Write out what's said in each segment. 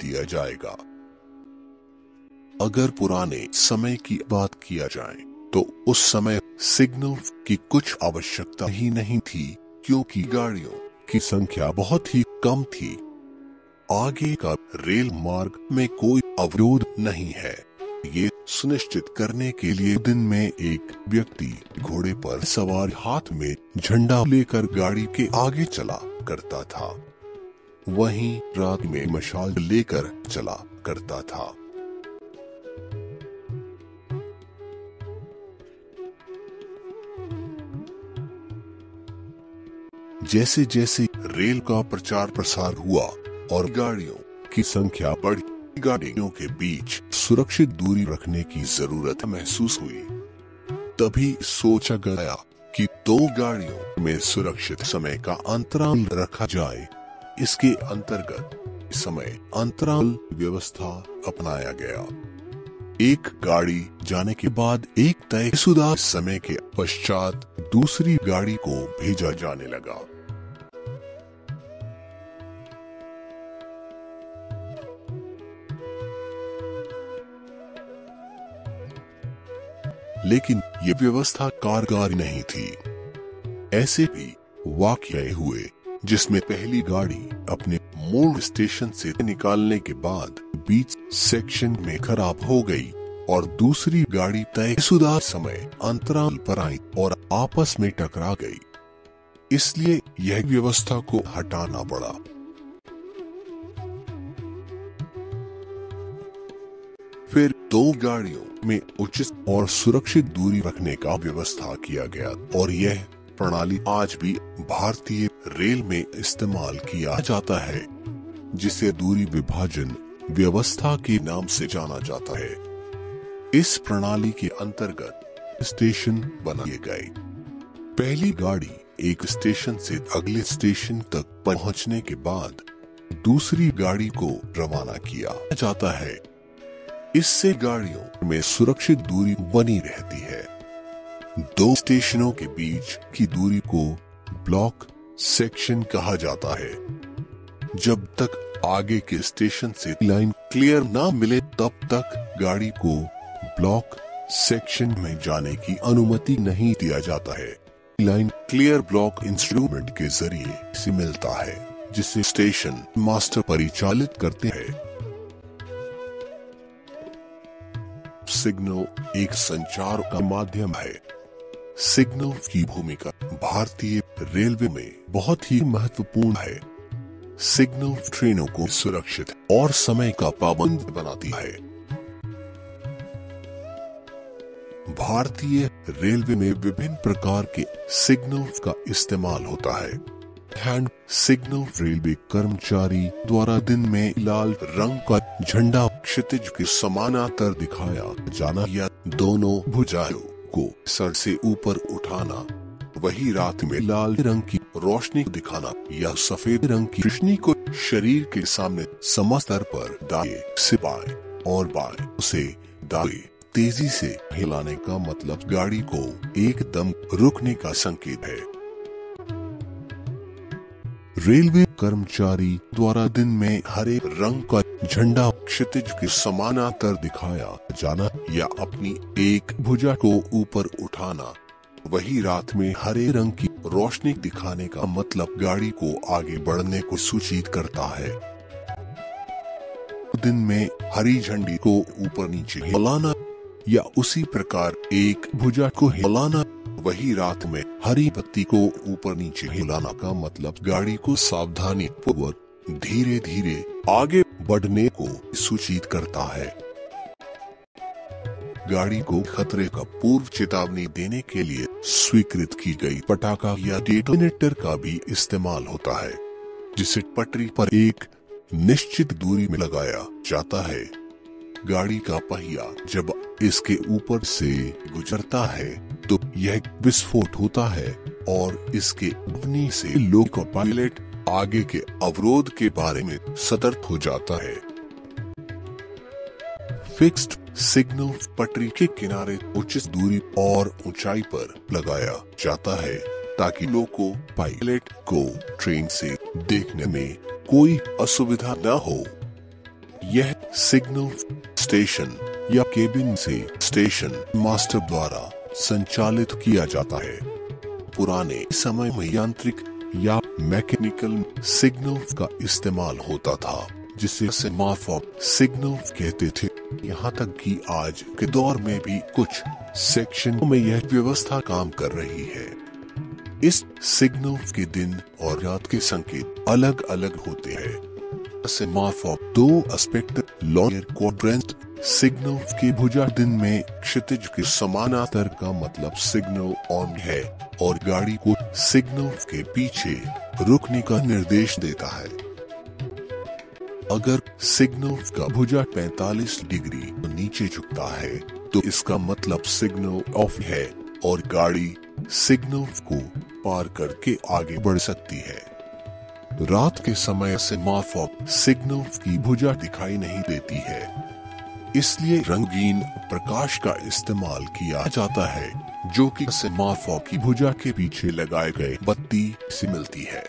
दिया जाएगा। अगर पुराने समय की बात किया जाए तो उस समय सिग्नल की कुछ आवश्यकता ही नहीं थी, क्योंकि गाड़ियों की संख्या बहुत ही कम थी। आगे का रेल मार्ग में कोई अवरोध नहीं है। ये सुनिश्चित करने के लिए दिन में एक व्यक्ति घोड़े पर सवार हाथ में झंडा लेकर गाड़ी के आगे चला करता था, वहीं रात में मशाल लेकर चला करता था। जैसे जैसे रेल का प्रचार प्रसार हुआ और गाड़ियों की संख्या बढ़ी, गाड़ियों के बीच सुरक्षित दूरी रखने की जरूरत महसूस हुई। तभी सोचा गया कि दो गाड़ियों में सुरक्षित समय का अंतराल रखा जाए। इसके अंतर्गत समय अंतराल व्यवस्था अपनाया गया। एक गाड़ी जाने के बाद एक तयशुदा समय के पश्चात दूसरी गाड़ी को भेजा जाने लगा। लेकिन ये व्यवस्था कारगर नहीं थी। ऐसे भी वाकये हुए जिसमें पहली गाड़ी अपने मूल स्टेशन से निकालने के बाद बीच सेक्शन में खराब हो गई और दूसरी गाड़ी तयशुदा समय अंतराल पर आई और आपस में टकरा गई। इसलिए यह व्यवस्था को हटाना पड़ा। फिर दो गाड़ियों में उचित और सुरक्षित दूरी रखने का व्यवस्था किया गया और यह प्रणाली आज भी भारतीय रेल में इस्तेमाल किया जाता है, जिसे दूरी विभाजन व्यवस्था के नाम से जाना जाता है। इस प्रणाली के अंतर्गत स्टेशन बनाए गए। पहली गाड़ी एक स्टेशन से अगले स्टेशन तक पहुंचने के बाद दूसरी गाड़ी को रवाना किया जाता है। इससे गाड़ियों में सुरक्षित दूरी बनी रहती है। दो स्टेशनों के बीच की दूरी को ब्लॉक सेक्शन कहा जाता है। जब तक आगे के स्टेशन से लाइन क्लियर ना मिले तब तक गाड़ी को ब्लॉक सेक्शन में जाने की अनुमति नहीं दिया जाता है। लाइन क्लियर ब्लॉक इंस्ट्रूमेंट के जरिए से मिलता है, जिसे स्टेशन मास्टर परिचालित करते हैं। सिग्नल एक संचार का माध्यम है। सिग्नल की भूमिका भारतीय रेलवे में बहुत ही महत्वपूर्ण है। सिग्नल ट्रेनों को सुरक्षित और समय का पाबंद बनाती है। भारतीय रेलवे में विभिन्न प्रकार के सिग्नल का इस्तेमाल होता है। हैंड सिग्नल रेलवे कर्मचारी द्वारा दिन में लाल रंग का झंडा क्षितिज के समानांतर दिखाया जाना या दोनों भुजाओं को सर से ऊपर उठाना, वही रात में लाल रंग की रोशनी दिखाना या सफेद रंग की रोशनी को शरीर के सामने समस्तर पर दाएं से बाएं और बाएं से दाएं तेजी से हिलाने का मतलब गाड़ी को एकदम रुकने का संकेत है। रेलवे कर्मचारी द्वारा दिन में हरे रंग का झंडा क्षितिज के समानांतर दिखाया जाना या अपनी एक भुजा को ऊपर उठाना, वही रात में हरे रंग की रोशनी दिखाने का मतलब गाड़ी को आगे बढ़ने को सूचित करता है। दिन में हरी झंडी को ऊपर नीचे हिलाना या उसी प्रकार एक भुजा को हिलाना, वही रात में हरी बत्ती को ऊपर नीचे हिलाना का मतलब गाड़ी को सावधानी पूर्वक धीरे धीरे आगे बढ़ने को सूचित करता है। गाड़ी को खतरे का पूर्व चेतावनी देने के लिए स्वीकृत की गई पटाखा या डेटोनेटर का भी इस्तेमाल होता है, जिसे पटरी पर एक निश्चित दूरी में लगाया जाता है। गाड़ी का पहिया जब इसके ऊपर से गुजरता है तो यह विस्फोट होता है और इसके ध्वनि से लोको पायलट आगे के अवरोध के बारे में सतर्क हो जाता है। फिक्स्ड सिग्नल पटरी के किनारे उचित दूरी और ऊंचाई पर लगाया जाता है ताकि लोको पायलट को ट्रेन से देखने में कोई असुविधा न हो। यह सिग्नल स्टेशन या केबिन से स्टेशन मास्टर द्वारा संचालित किया जाता है। पुराने समय में यांत्रिक या मैकेनिकल सिग्नल का इस्तेमाल होता था, जिसे सेमाफोर सिग्नल कहते थे। यहाँ तक कि आज के दौर में भी कुछ सेक्शनों में यह व्यवस्था काम कर रही है। इस सिग्नल के दिन और रात के संकेत अलग अलग होते हैं। सेमाफोर दो एस्पेक्ट लोअर क्वाड्रेंट सिग्नल के भुजा दिन में क्षितिज के समानांतर का मतलब सिग्नल ऑन है और गाड़ी को सिग्नल के पीछे रुकने का निर्देश देता है। अगर सिग्नल का भुजा 45 डिग्री नीचे झुकता है तो इसका मतलब सिग्नल ऑफ है और गाड़ी सिग्नल को पार करके आगे बढ़ सकती है। रात के समय सेमाफोर सिग्नल की भुजा दिखाई नहीं देती है, इसलिए रंगीन प्रकाश का इस्तेमाल किया जाता है, जो कि सेमाफोर की भुजा के पीछे लगाए गए बत्ती से मिलती है।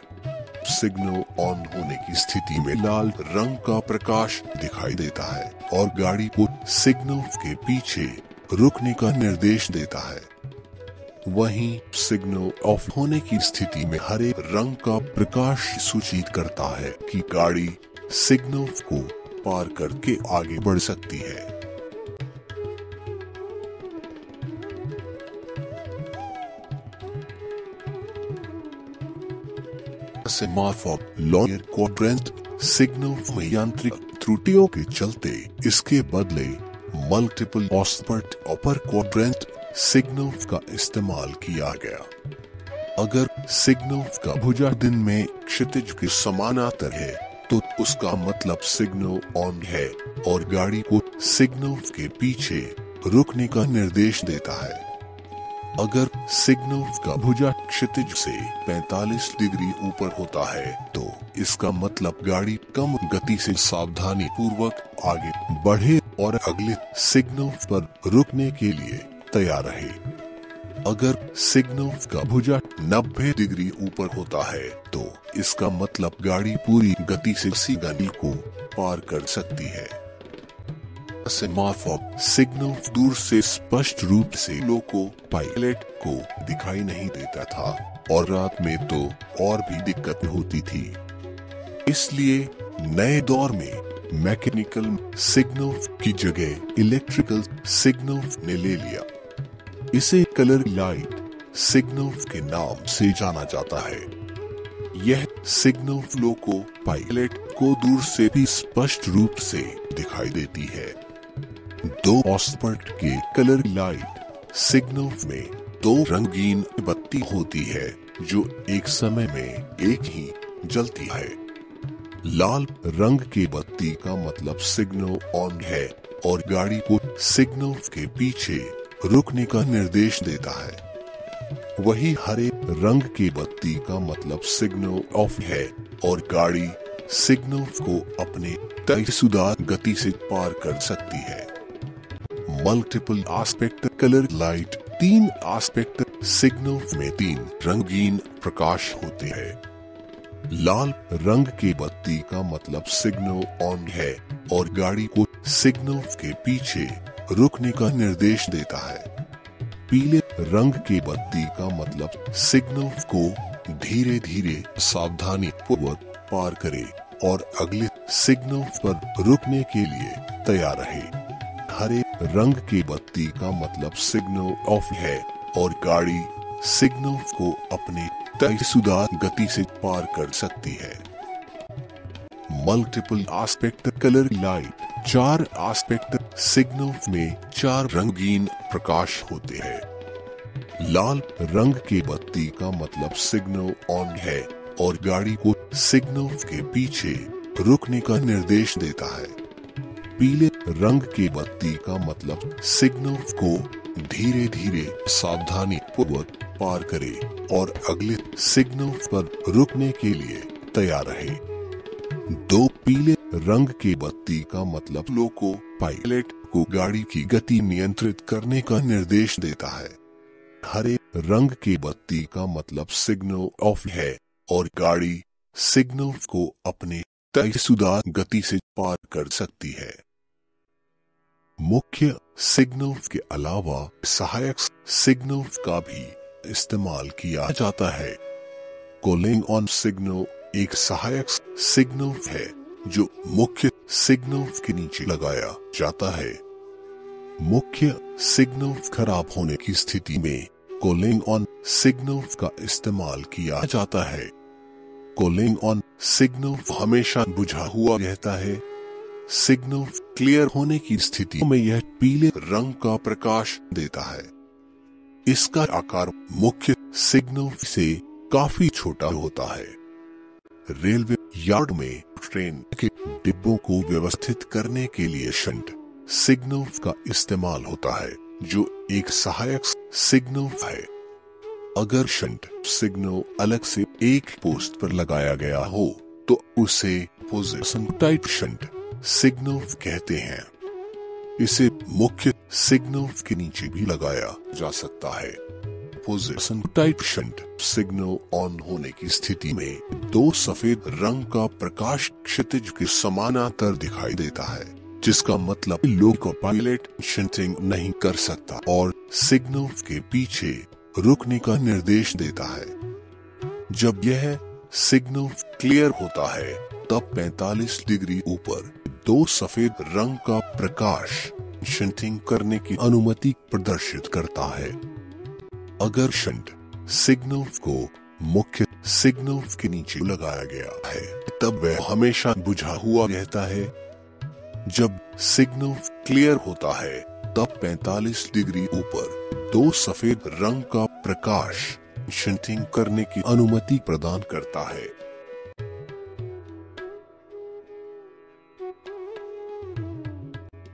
सिग्नल ऑन होने की स्थिति में लाल रंग का प्रकाश दिखाई देता है और गाड़ी को सिग्नल के पीछे रुकने का निर्देश देता है। वहीं सिग्नल ऑफ होने की स्थिति में हरे रंग का प्रकाश सूचित करता है कि गाड़ी सिग्नल को पार करके आगे बढ़ सकती है। सेमाफोर लोअर क्वाड्रेंट सिग्नल में यांत्रिक त्रुटियों के चलते इसके बदले मल्टीपल ऑस्पर्ट अपर क्वाड्रेंट सिग्नल का इस्तेमाल किया गया। अगर सिग्नल का भुजा दिन में क्षितिज के समानांतर है तो उसका मतलब सिग्नल ऑन है और गाड़ी को सिग्नल के पीछे रुकने का निर्देश देता है। अगर सिग्नल का भुजा क्षितिज से 45 डिग्री ऊपर होता है तो इसका मतलब गाड़ी कम गति से सावधानी पूर्वक आगे बढ़े और अगले सिग्नल पर रुकने के लिए तैयार रहे। अगर सिग्नल का भुजा 90 डिग्री ऊपर होता है तो इसका मतलब गाड़ी पूरी गति से सिग्नल को पार कर सकती है। सेमाफोर सिग्नल दूर से स्पष्ट रूप से लोको पायलट को दिखाई नहीं देता था और रात में तो और भी दिक्कत होती थी। इसलिए नए दौर में मैकेनिकल सिग्नल की जगह इलेक्ट्रिकल सिग्नल ने ले लिया। इसे कलर लाइट सिग्नल के नाम से जाना जाता है। यह सिग्नल लोको पायलट को दूर से भी स्पष्ट रूप से दिखाई देती है। दो ऑस्पर्ट के कलर लाइट सिग्नल में दो रंगीन बत्ती होती है जो एक समय में एक ही जलती है। लाल रंग की बत्ती का मतलब सिग्नल ऑन है और गाड़ी को सिग्नल के पीछे रुकने का निर्देश देता है। वही हरे रंग की बत्ती का मतलब सिग्नल ऑफ है और गाड़ी सिग्नल को अपने तयशुदा गति से पार कर सकती है। Multiple aspect colour light 3 aspect signal में 3 रंगीन प्रकाश होते हैं। लाल रंग की बत्ती का मतलब सिग्नल ऑन है और गाड़ी को सिग्नल के पीछे रुकने का निर्देश देता है। पीले रंग की बत्ती का मतलब सिग्नल को धीरे धीरे सावधानी पूर्वक पार करे और अगले सिग्नल पर रुकने के लिए तैयार रहे। हरे रंग की बत्ती का मतलब सिग्नल ऑफ है और गाड़ी सिग्नल को अपने तयशुदा गति से पार कर सकती है। Multiple aspect colour light 4 aspect signal में 4 रंगीन प्रकाश होते हैं। लाल रंग की बत्ती का मतलब सिग्नल ऑन है और गाड़ी को सिग्नल के पीछे रुकने का निर्देश देता है। पीले रंग की बत्ती का मतलब सिग्नल को धीरे धीरे सावधानी पूर्वक पार करे और अगले सिग्नल पर रुकने के लिए तैयार रहे। 2 पीले रंग की बत्ती का मतलब लोको पायलट को गाड़ी की गति नियंत्रित करने का निर्देश देता है। हरे रंग की बत्ती का मतलब सिग्नल ऑफ है और गाड़ी सिग्नल को अपने तयशुदा गति से पार कर सकती है। मुख्य सिग्नल के अलावा सहायक सिग्नल का भी इस्तेमाल किया जाता है। कॉलिंग ऑन सिग्नल एक सहायक सिग्नल है जो मुख्य सिग्नल के नीचे लगाया जाता है। मुख्य सिग्नल खराब होने की स्थिति में कॉलिंग ऑन सिग्नल का इस्तेमाल किया जाता है। कॉलिंग ऑन सिग्नल हमेशा बुझा हुआ रहता है। सिग्नल क्लियर होने की स्थिति में यह पीले रंग का प्रकाश देता है। इसका आकार मुख्य सिग्नल से काफी छोटा होता है। रेलवे यार्ड में ट्रेन के डिब्बों को व्यवस्थित करने के लिए शंट सिग्नल का इस्तेमाल होता है जो एक सहायक सिग्नल है। अगर शंट सिग्नल अलग से एक पोस्ट पर लगाया गया हो तो उसे पोजीशन टाइप शंट सिग्नल कहते हैं। इसे मुख्य सिग्नल के नीचे भी लगाया जा सकता है। Position type shunt signal on होने की स्थिति में दो सफेद रंग का प्रकाश क्षितिज के समानांतर दिखाई देता है, जिसका मतलब लोको पायलट शंटिंग नहीं कर सकता और सिग्नल के पीछे रुकने का निर्देश देता है। जब यह सिग्नल क्लियर होता है तब 45 डिग्री ऊपर दो सफेद रंग का प्रकाश शंटिंग करने की अनुमति प्रदर्शित करता है। अगर शंट सिग्नल को मुख्य सिग्नल के नीचे लगाया गया है तब वह हमेशा बुझा हुआ रहता है। जब सिग्नल क्लियर होता है तब 45 डिग्री ऊपर दो सफेद रंग का प्रकाश शंटिंग करने की अनुमति प्रदान करता है।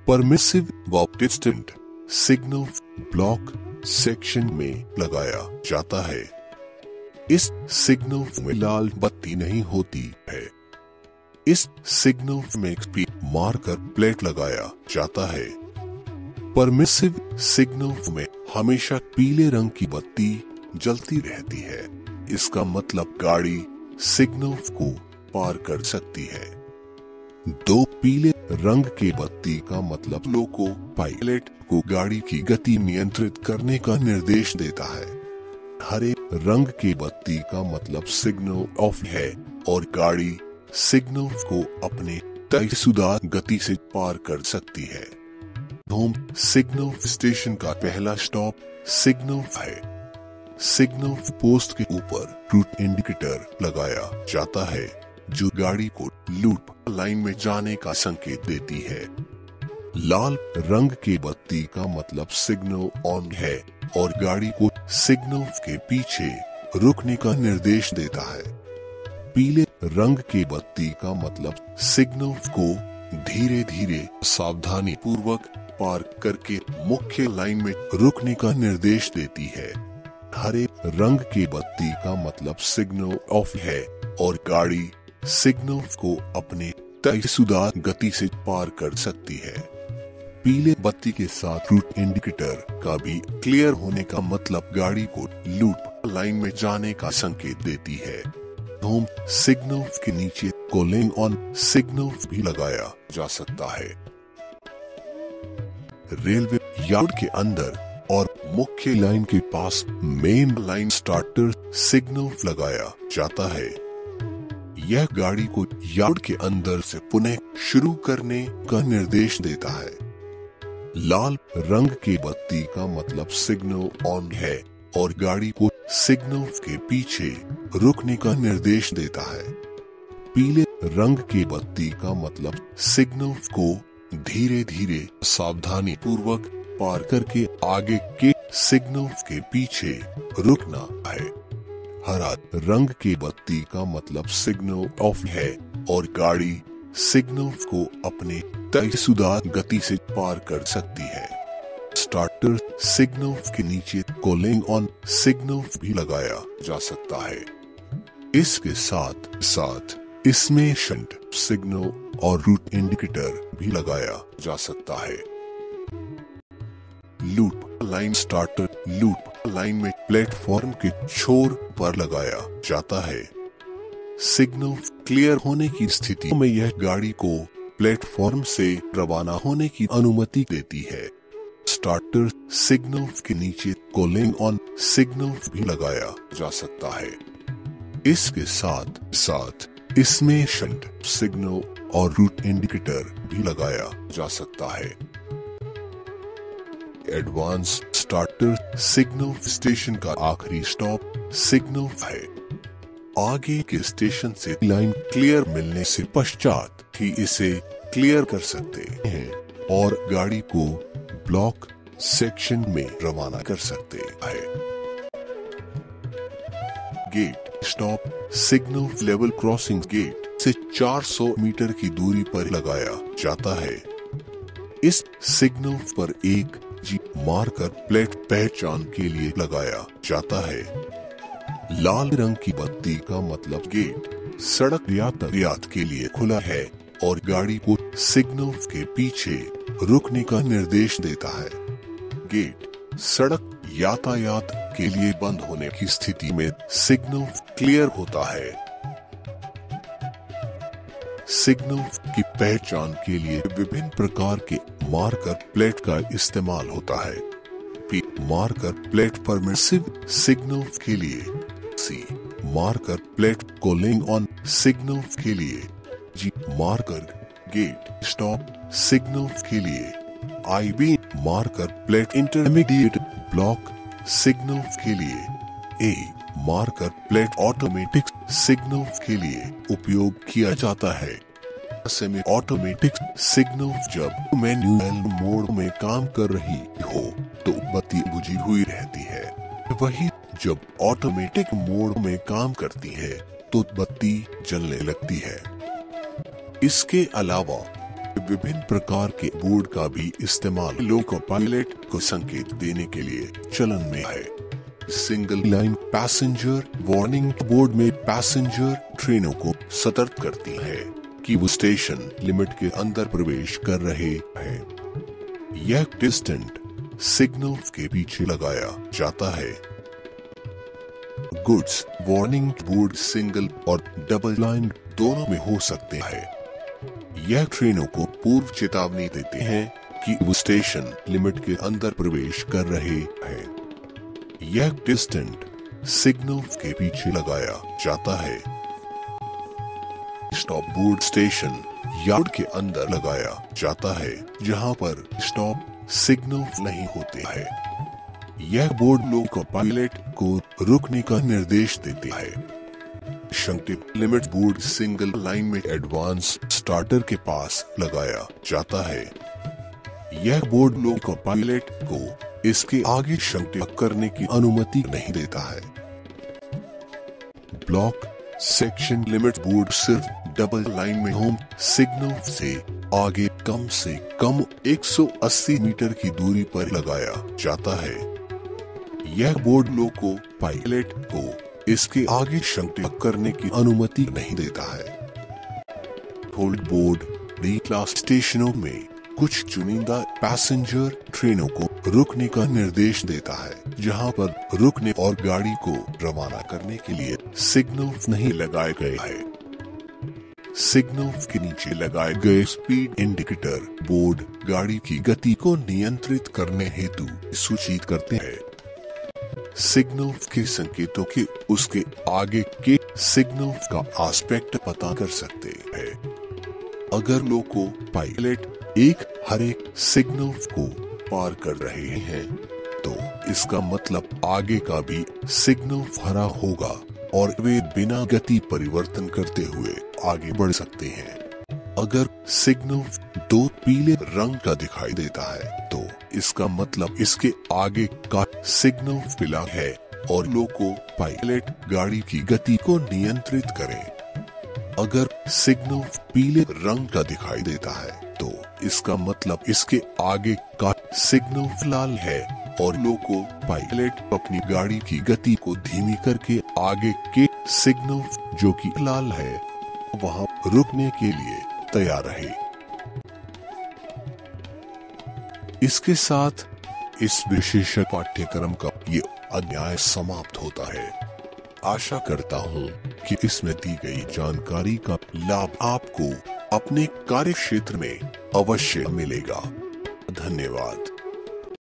परमिसिव व डिस्टेंट सिग्नल ब्लॉक सेक्शन में लगाया जाता है। इस सिग्नल में लाल बत्ती नहीं होती है। इस सिग्नल में स्पीड मार्कर प्लेट लगाया जाता है। परमिसिव सिग्नल में हमेशा पीले रंग की बत्ती जलती रहती है। इसका मतलब गाड़ी सिग्नल को पार कर सकती है। दो पीले रंग की बत्ती का मतलब लोको पायलट को गाड़ी की गति नियंत्रित करने का निर्देश देता है। हरे रंग की बत्ती का मतलब सिग्नल ऑफ है और गाड़ी सिग्नल को अपने तयशुदा गति से पार कर सकती है। होम सिग्नल स्टेशन का पहला स्टॉप सिग्नल है। सिग्नल पोस्ट के ऊपर रूट इंडिकेटर लगाया जाता है जो गाड़ी को लूप लाइन में जाने का संकेत देती है। लाल रंग की बत्ती का मतलब सिग्नल ऑन है और गाड़ी को सिग्नल के पीछे रुकने का निर्देश देता है। पीले रंग की बत्ती का मतलब सिग्नल को धीरे धीरे सावधानी पूर्वक पार करके मुख्य लाइन में रुकने का निर्देश देती है। हरे रंग की बत्ती का मतलब सिग्नल ऑफ है और गाड़ी सिग्नल को अपने तयशुदा गति से पार कर सकती है। पीले बत्ती के साथ रूट इंडिकेटर का भी क्लियर होने का मतलब गाड़ी को लूप लाइन में जाने का संकेत देती है। होम सिग्नल के नीचे कॉलिंग ऑन सिग्नल भी लगाया जा सकता है। रेलवे यार्ड के अंदर और मुख्य लाइन के पास मेन लाइन स्टार्टर सिग्नल लगाया जाता है। यह गाड़ी को यार्ड के अंदर से पुनः शुरू करने का निर्देश देता है। लाल रंग की बत्ती का मतलब सिग्नल ऑन है और गाड़ी को सिग्नल के पीछे रुकने का निर्देश देता है। पीले रंग की बत्ती का मतलब सिग्नल को धीरे धीरे सावधानी पूर्वक पार करके आगे के सिग्नल के पीछे रुकना है। हरा रंग की बत्ती का मतलब सिग्नल ऑफ है और गाड़ी सिग्नल को अपने तयशुदा गति से पार कर सकती है। स्टार्टर सिग्नल के नीचे कॉलिंग ऑन सिग्नल भी लगाया जा सकता है। इसके साथ साथ इसमें शंट सिग्नल और रूट इंडिकेटर भी लगाया जा सकता है। Loop line starter loop line में प्लेटफॉर्म के छोर पर लगाया जाता है। सिग्नल क्लियर होने की स्थिति में यह गाड़ी को प्लेटफॉर्म से रवाना होने की अनुमति देती है। स्टार्टर सिग्नल के नीचे कॉलिंग ऑन सिग्नल भी लगाया जा सकता है। इसके साथ साथ इसमें शंट सिग्नल और रूट इंडिकेटर भी लगाया जा सकता है। एडवांस स्टार्टर सिग्नल स्टेशन का आखिरी स्टॉप सिग्नल है। आगे के स्टेशन से लाइन क्लियर मिलने से पश्चात ही इसे क्लियर कर सकते हैं और गाड़ी को ब्लॉक सेक्शन में रवाना कर सकते हैं। Gate stop signal level crossing gate से 400 मीटर की दूरी पर लगाया जाता है। इस सिग्नल पर एक जी मार्कर प्लेट पहचान के लिए लगाया जाता है। लाल रंग की बत्ती का मतलब गेट सड़क यातायात के लिए खुला है और गाड़ी को सिग्नल के पीछे रुकने का निर्देश देता है। गेट सड़क यातायात के लिए बंद होने की स्थिति में सिग्नल क्लियर होता है। सिग्नल की पहचान के लिए विभिन्न प्रकार के मार्कर प्लेट का इस्तेमाल होता है। P marker plate permissive signal के लिए, C marker plate calling on signal के लिए, G marker gate stop signal के लिए, IB marker plate intermediate block signal के लिए, A marker plate automatic signal के लिए उपयोग किया जाता है। सेमी ऑटोमेटिक सिग्नल जब मैनुअल मोड में काम कर रही हो तो बत्ती बुझी हुई रहती है, वही जब ऑटोमेटिक मोड में काम करती है तो बत्ती जलने लगती है। इसके अलावा विभिन्न प्रकार के बोर्ड का भी इस्तेमाल लोको पायलट को संकेत देने के लिए चलन में है। Single line passenger warning board में पैसेंजर ट्रेनों को सतर्क करती है कि वो स्टेशन लिमिट के अंदर प्रवेश कर रहे हैं। यह डिस्टेंट सिग्नल के पीछे लगाया जाता है। गुड्स वार्निंग बोर्ड सिंगल और डबल लाइन दोनों में हो सकते हैं। यह ट्रेनों को पूर्व चेतावनी देते हैं कि वो स्टेशन लिमिट के अंदर प्रवेश कर रहे हैं। यह डिस्टेंट सिग्नल के पीछे लगाया जाता है। स्टॉप बोर्ड स्टेशन यार्ड के अंदर लगाया जाता है जहां पर स्टॉप सिग्नल नहीं होते हैं। यह बोर्ड लोको पायलट को रुकने का निर्देश देते हैं। शंक्टिव लिमिट बोर्ड सिंगल लाइन में एडवांस स्टार्टर के पास लगाया जाता है। यह बोर्ड लोको पायलट को इसके आगे शंक्टिव करने की अनुमति नहीं देता है। ब्लॉक सेक्शन लिमिट बोर्ड सिर्फ डबल लाइन में होम सिग्नल से आगे कम से कम 180 मीटर की दूरी पर लगाया जाता है। यह बोर्ड लोको पायलट को इसके आगे शंक्टिव करने की अनुमति नहीं देता है। होल्ड बोर्ड डी क्लास स्टेशनों में कुछ चुनिंदा पैसेंजर ट्रेनों को रुकने का निर्देश देता है जहां पर रुकने और गाड़ी को रवाना करने के लिए सिग्नल नहीं लगाए गए हैं। सिग्नल के नीचे लगाए गए स्पीड इंडिकेटर बोर्ड गाड़ी की गति को नियंत्रित करने हेतु सूचित करते हैं। सिग्नल के संकेतों के उसके आगे के सिग्नल का एस्पेक्ट पता कर सकते हैं। अगर लोको पायलट एक हरे सिग्नल को पार कर रहे हैं तो इसका मतलब आगे का भी सिग्नल हरा होगा और वे बिना गति परिवर्तन करते हुए आगे बढ़ सकते हैं। अगर सिग्नल दो पीले रंग का दिखाई देता है तो इसका मतलब इसके आगे का सिग्नल पीला है और लोको पायलट गाड़ी की गति को नियंत्रित करें। अगर सिग्नल पीले रंग का दिखाई देता है तो इसका मतलब इसके आगे का सिग्नल लाल है और लोको पायलट अपनी गाड़ी की गति को धीमी करके आगे के सिग्नल जो कि लाल है वहां रुकने के लिए तैयार रहे। इसके साथ इस विशेष पाठ्यक्रम का ये अध्याय समाप्त होता है। आशा करता हूँ कि इसमें दी गई जानकारी का लाभ आपको अपने कार्य क्षेत्र में अवश्य मिलेगा। धन्यवाद।